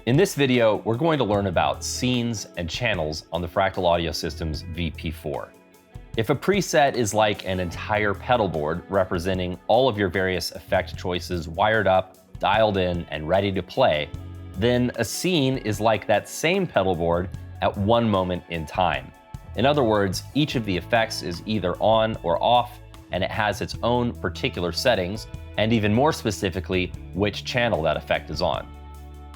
In this video, we're going to learn about scenes and channels on the Fractal Audio System's VP4. If a preset is like an entire pedal board representing all of your various effect choices wired up, dialed in, and ready to play, then a scene is like that same pedal board at one moment in time. In other words, each of the effects is either on or off, and it has its own particular settings, and even more specifically, which channel that effect is on.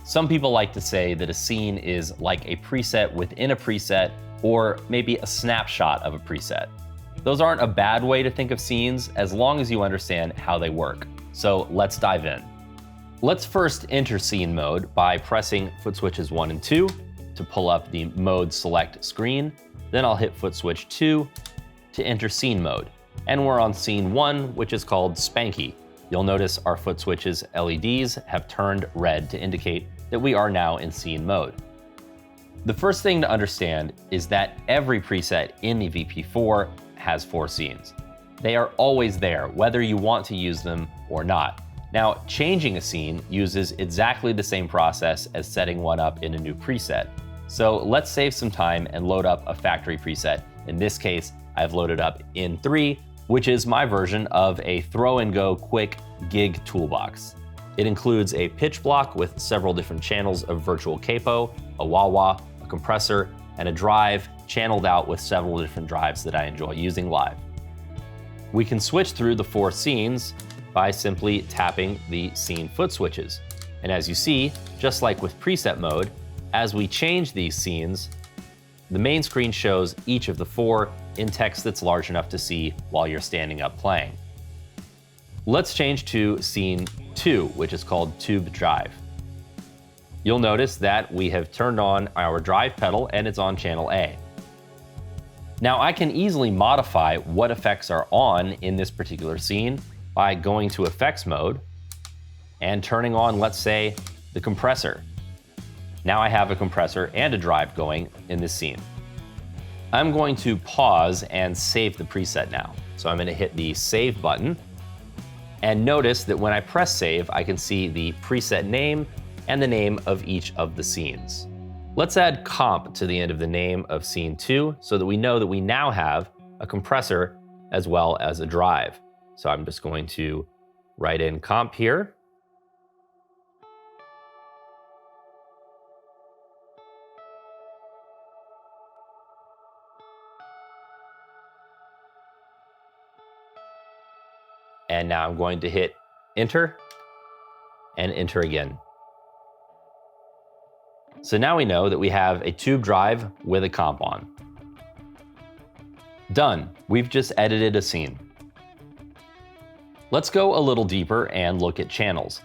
Some people like to say that a scene is like a preset within a preset, or maybe a snapshot of a preset. Those aren't a bad way to think of scenes as long as you understand how they work. So let's dive in. Let's first enter scene mode by pressing foot switches 1 and 2 to pull up the mode select screen. Then I'll hit foot switch 2 to enter scene mode. And we're on scene 1, which is called Spanky. You'll notice our foot switches LEDs have turned red to indicate that we are now in scene mode. The first thing to understand is that every preset in the VP4 has 4 scenes. They are always there, whether you want to use them or not. Now, changing a scene uses exactly the same process as setting one up in a new preset. So let's save some time and load up a factory preset. In this case, I've loaded up in 3, which is my version of a throw-and-go quick gig toolbox. It includes a pitch block with several different channels of virtual capo, a wah-wah, a compressor, and a drive channeled out with several different drives that I enjoy using live. We can switch through the 4 scenes by simply tapping the scene foot switches. And as you see, just like with preset mode, as we change these scenes, the main screen shows each of the 4 in text that's large enough to see while you're standing up playing. Let's change to scene 2, which is called Tube Drive. You'll notice that we have turned on our drive pedal and it's on channel A. Now I can easily modify what effects are on in this particular scene by going to effects mode and turning on, let's say, the compressor. Now I have a compressor and a drive going in this scene. I'm going to pause and save the preset now. So I'm going to hit the save button. And notice that when I press save, I can see the preset name and the name of each of the scenes. Let's add comp to the end of the name of scene 2 so that we know that we now have a compressor as well as a drive. So I'm just going to write in comp here. And now I'm going to hit enter and enter again. So now we know that we have a tube drive with a comp on. Done. We've just edited a scene. Let's go a little deeper and look at channels.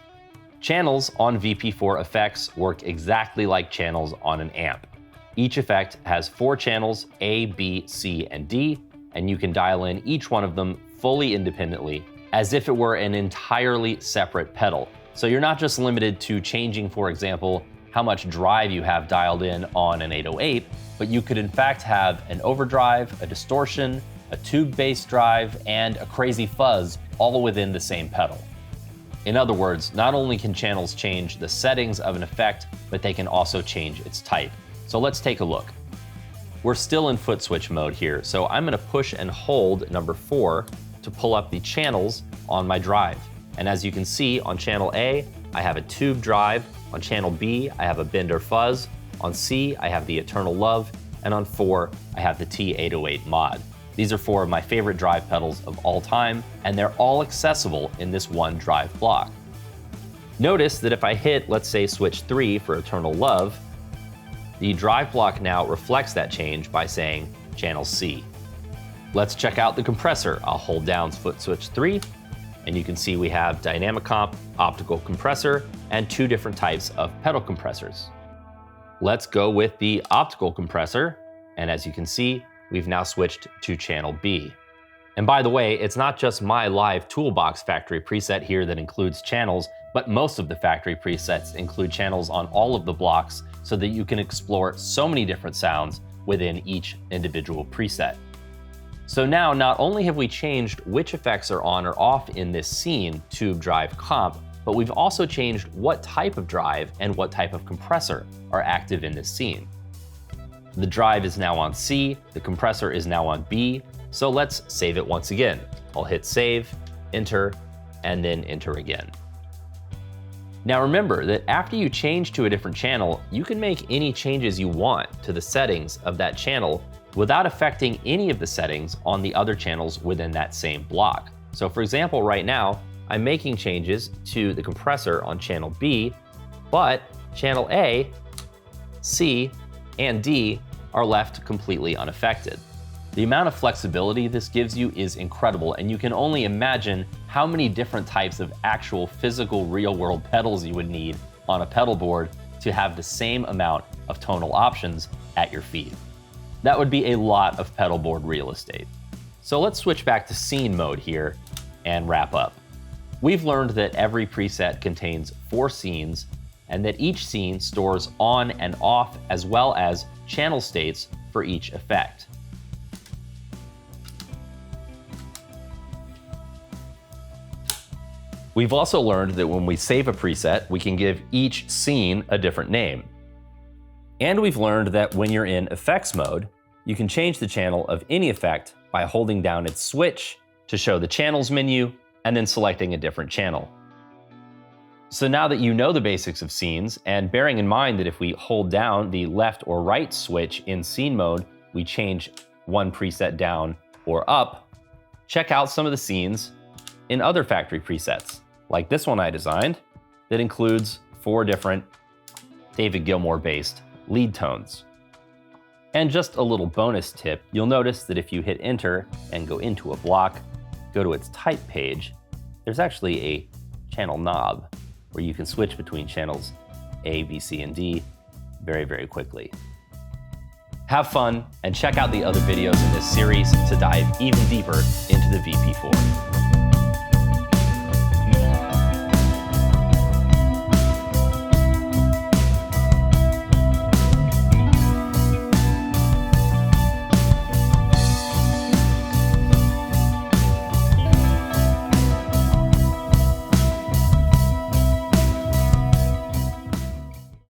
Channels on VP4 effects work exactly like channels on an amp. Each effect has 4 channels, A, B, C, and D, and you can dial in each one of them fully independently as if it were an entirely separate pedal. So you're not just limited to changing, for example, how much drive you have dialed in on an 808, but you could in fact have an overdrive, a distortion, a tube bass drive, and a crazy fuzz all within the same pedal. In other words, not only can channels change the settings of an effect, but they can also change its type. So let's take a look. We're still in foot switch mode here, so I'm gonna push and hold number 4 to pull up the channels on my drive. And as you can see, on channel A, I have a tube drive. On channel B, I have a Bender fuzz. On C, I have the Eternal Love. And on 4, I have the T808 mod. These are 4 of my favorite drive pedals of all time, and they're all accessible in this one drive block. Notice that if I hit, let's say, switch 3 for Eternal Love, the drive block now reflects that change by saying channel C. Let's check out the compressor. I'll hold down foot switch 3, and you can see we have dynamic comp, optical compressor, and 2 different types of pedal compressors. Let's go with the optical compressor, and as you can see, we've now switched to channel B. And by the way, it's not just my live toolbox factory preset here that includes channels, but most of the factory presets include channels on all of the blocks so that you can explore so many different sounds within each individual preset. So now, not only have we changed which effects are on or off in this scene, tube drive comp, but we've also changed what type of drive and what type of compressor are active in this scene. The drive is now on C, the compressor is now on B, so let's save it once again. I'll hit save, enter, and then enter again. Now remember that after you change to a different channel, you can make any changes you want to the settings of that channel without affecting any of the settings on the other channels within that same block. So for example, right now, I'm making changes to the compressor on channel B, but channel A, C, and D are left completely unaffected. The amount of flexibility this gives you is incredible, and you can only imagine how many different types of actual physical real-world pedals you would need on a pedal board to have the same amount of tonal options at your feet. That would be a lot of pedal board real estate. So let's switch back to scene mode here and wrap up. We've learned that every preset contains 4 scenes and that each scene stores on and off as well as channel states for each effect. We've also learned that when we save a preset, we can give each scene a different name. And we've learned that when you're in effects mode, you can change the channel of any effect by holding down its switch to show the channels menu and then selecting a different channel. So now that you know the basics of scenes, and bearing in mind that if we hold down the left or right switch in scene mode, we change one preset down or up, check out some of the scenes in other factory presets, like this one I designed that includes 4 different David Gilmour-based lead tones. And just a little bonus tip, you'll notice that if you hit enter and go into a block, go to its type page, there's actually a channel knob where you can switch between channels A, B, C, and D very, very quickly. Have fun and check out the other videos in this series to dive even deeper into the VP4.